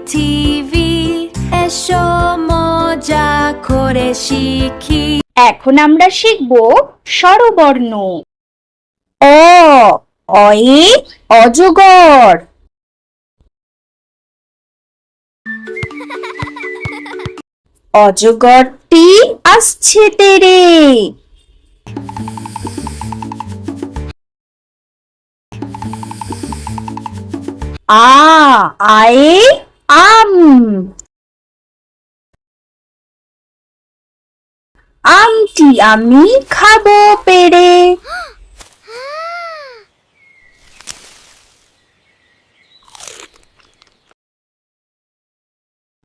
TV এসো মজা করে শিখি। এখন আমরা শিখব স্বরবর্ণ। অ, অয়ে অজগর। অজগরটি আসছে তেরে। আ, আয়ে আম। আমটি আমি খাবো পেড়ে।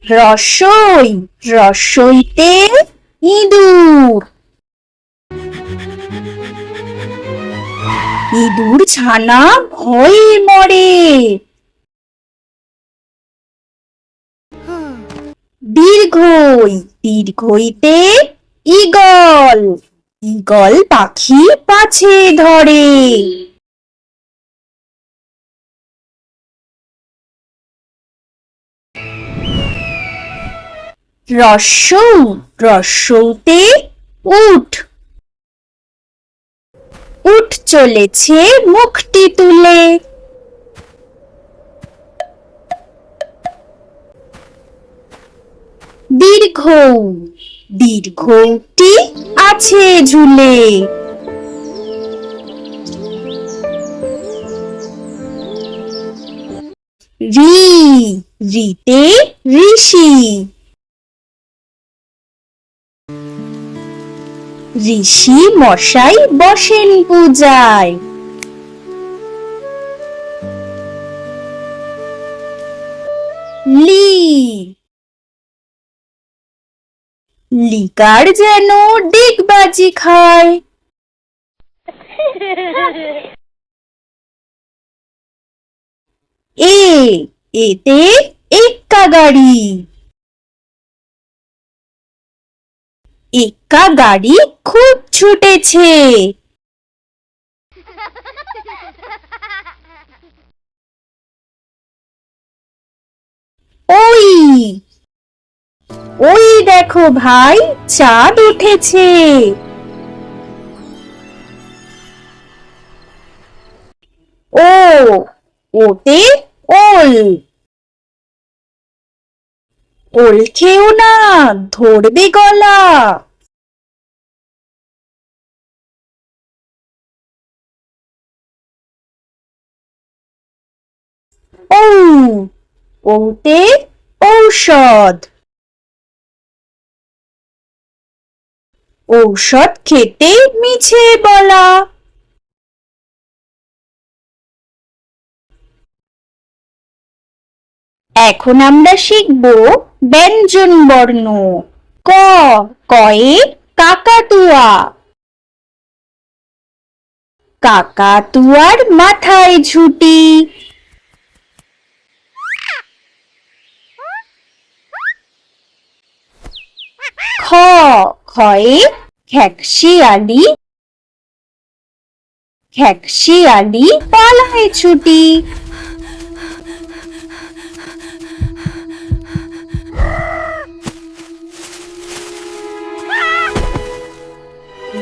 রসই, রসইতে ইঁদুর। ইঁদুর ছানা ভয়ে মরে। দীর্ঘই, দীর্ঘইতে ঈগল। ঈগল পাখি পাছে ধরে। রস্যৌ, রস্যৌতে উট। উট চলেছে মুখটি তুলে। দীর্ঘৌ, দীর্ঘৌটি আছে ঝুলে। রি, রিতে ঋষি। ঋষি মশাই বসেন পূজায়। লি, লিকার যেন ডিগবাজি খায়। এ, এতে এক্কা গাড়ি। এক্কা গাড়ি খুব ছুটেছে। ওই, ওই দেখো ভাই, চাঁদ উঠেছে। ও, ওতে ওল। ওল খেও না, ধরবে গলা। ঔ, ওতে ঔষধ। ঔষধ খেতে মিছে বলা। এখন আমরা শিখব ব্যঞ্জন বর্ণ। ক, কয়ে কাকাতুয়া। কাকাতুয়ার মাথায় ঝুঁটি। খ, খয়ে খেকশিয়ালি। খেকশিয়ালি পালায় ছুটি।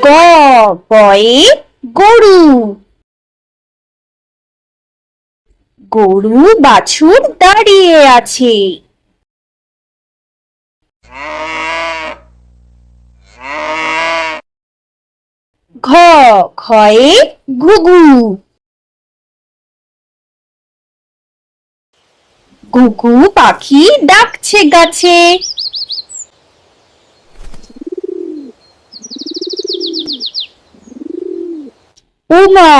গ, গয়ে গরু। গরু বাছুর দাঁড়িয়ে আছে। ঘ, ঘয়ে ঘুঘু। ঘুঘু পাখি ডাকছে গাছে। উমা,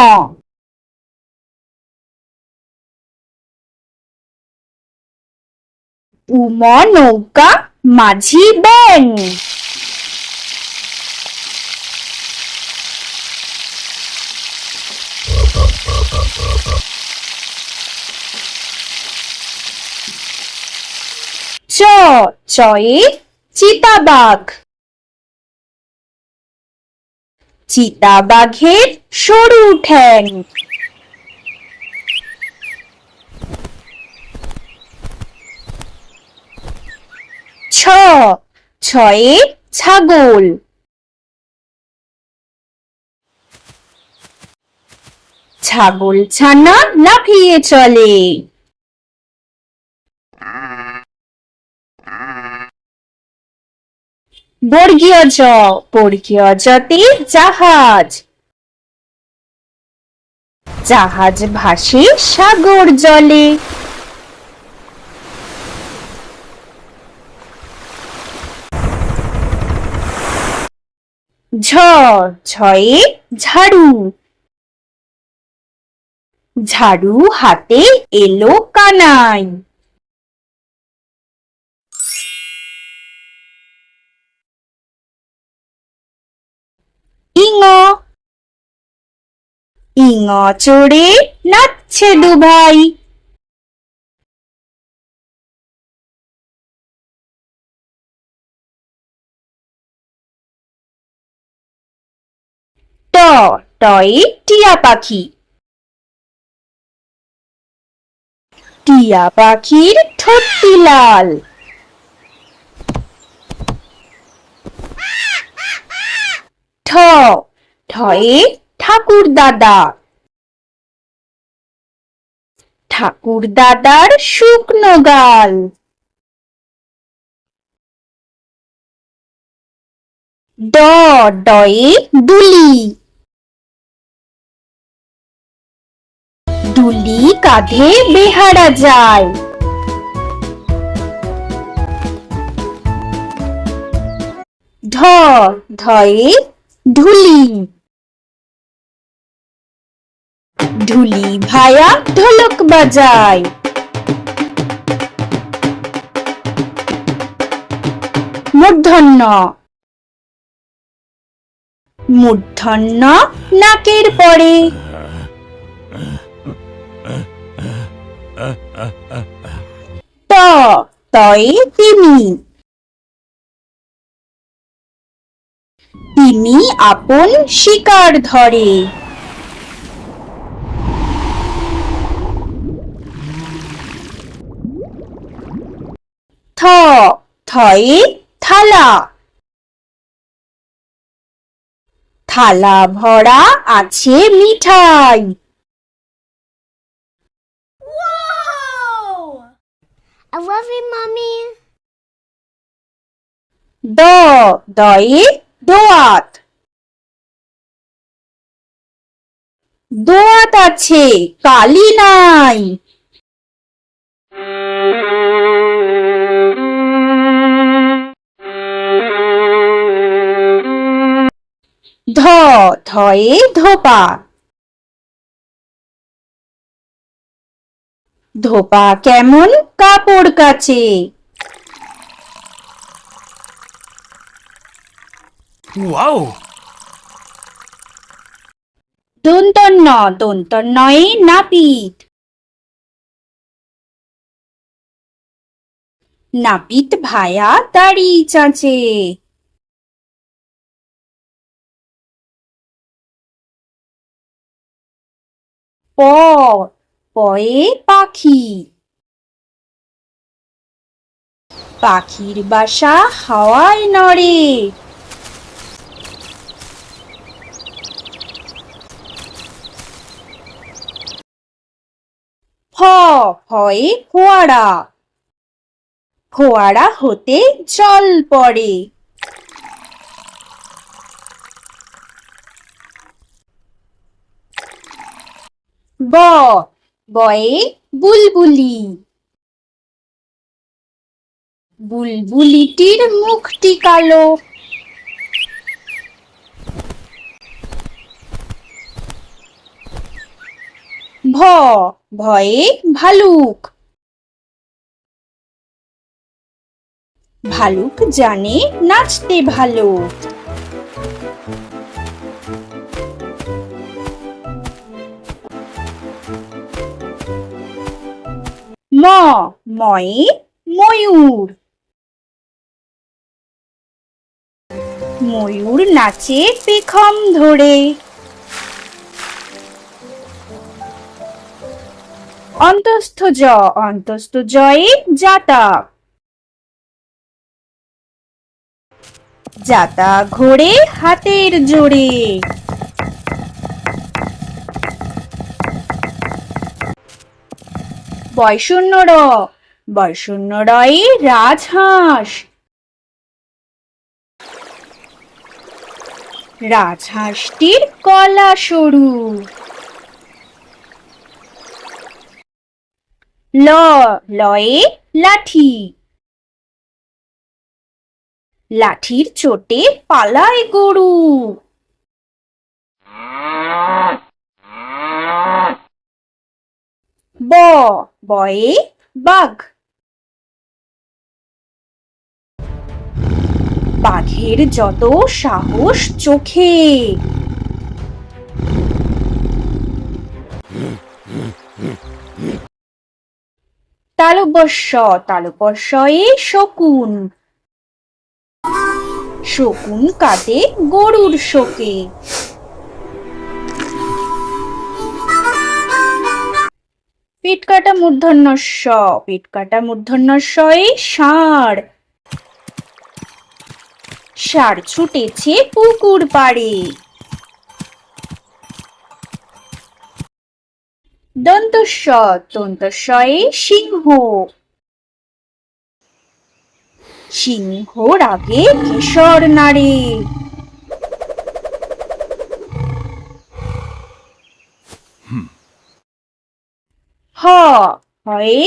উমা নৌকা মাঝি ব্যাং। চ, চয়ে চিতাবাঘ। চিতাবাঘের সরু ঠ্যাং। ছয়ে ছাগল। ছাগল ছানা লাফিয়ে চলে। বর্গীয় জ, বর্গীয় জতে জাহাজ। জাহাজ ভাসে সাগর জলে। ঝ, ঝয়ে ঝাড়ু। ঝাড়ু হাতে এলো কানাই। ইঙ, ইঙ চড়ে নাচছে দুভাই। ট, টয়ে টিয়া পাখি। টিয়া পাখির ঠোঁটটি লাল। ঠ, ঠয়ে ঠাকুর দাদা। ঠাকুর দাদার শুকনো গাল। ড, ডয়ে দুলি। দুলি কাঁধে বেহারা যায়। ঢ, ঢয়ে ঢুলি। ঢুলি ভায়া ঢোলক বাজায়। মূর্ধন্য, মূর্ধন্য নাকের পরে। ত, তয়ে তিমি। তিমি আপন শিকার ধরে। থ, থয়ে থালা। থালা ভরা আছে মিঠাই। I love you, Mommy. দ, দয়ে দোয়াত। দোয়াত আছে কালি নাই। ধ, ধয়ে ধোপা। ধোপা কেমন কাপড় কাচে। Wow! দন্তন্য, দন্তন্নয়ে নাপিত। নাপিত ভায়া দাড়ি চাঁচে। প, পয়ে পাখি। পাখির বাসা হাওয়ায় নড়ে। ফ, ফয়ে ফোয়ারা। ফোয়ারা হতে জল পড়ে। ব, বয়ে বুলবুলি। বুলবুলিটির মুখটি কালো। ভ, ভয়ে ভালুক। ভালুক জানে নাচতে ভালো। ম, ময়ে ময়ূর। ময়ূর নাচে পেখম ধরে। অন্তস্থ জ, অন্তস্থ জয়ে জাতা। যাতা ঘোড়ে হাতের জোরে। বয়শূন্য র, বয়শূন্য রয়ে রাজহাঁস। রাজহাঁসটির গলা সরু। ল, লয়ে লাঠি। লাঠির চোটে পালায় গরু। ব, বয়ে বাঘ। বাঘের যত সাহস চোখে। তালব্যস্য, তালব্যস্যয়ে শকুন। শকুন কাঁদে গরুর শোকে। পিঠ কাটা মূর্ধন্য ষ, পিঠ কাটা মূর্ধন্য ষয়ে ষাঁড়। ষাঁড় ছুটেছে পুকুর পাড়ে। দন্তস্ব, দন্তস্বয়ে সিংহ। সিংহর আগে কেশর নাড়ে। হ, হয়ে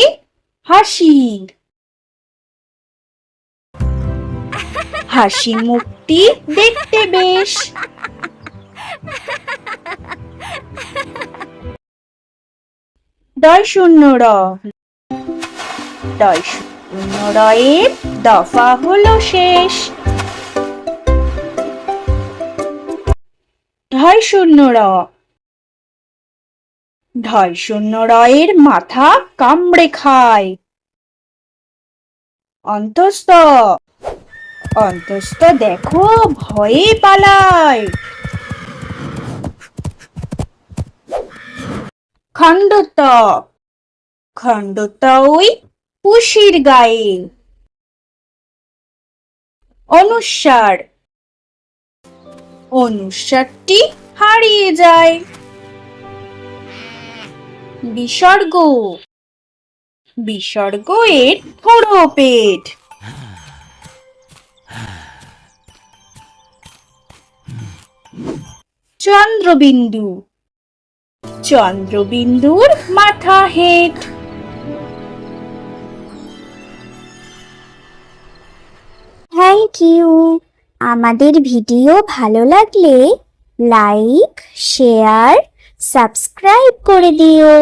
হাসি। হাসি মুখটি দেখতে বেশ। দয় শূন্য র, দয় শূন্য রয়ের দফা হলো শেষ। ঢয় শূন্য র, ঢয় শূন্য রয়ের মাথা কামড়ে খায়। অন্তস্থ, অন্তস্থ দেখো ভয়ে পালায়। খণ্ডত, খণ্ডত ওই পুষির গায়ে। অনুস্বার, অনুস্বারটি হারিয়ে যায়। বিসর্গ, বিসর্গ এর পুরো পেট। চন্দ্রবিন্দু, চন্দ্রবিন্দুর মাথা হেঁট। Thank you. আমাদের ভিডিও ভালো লাগলে লাইক, শেয়ার, সাবস্ক্রাইব করে দিও।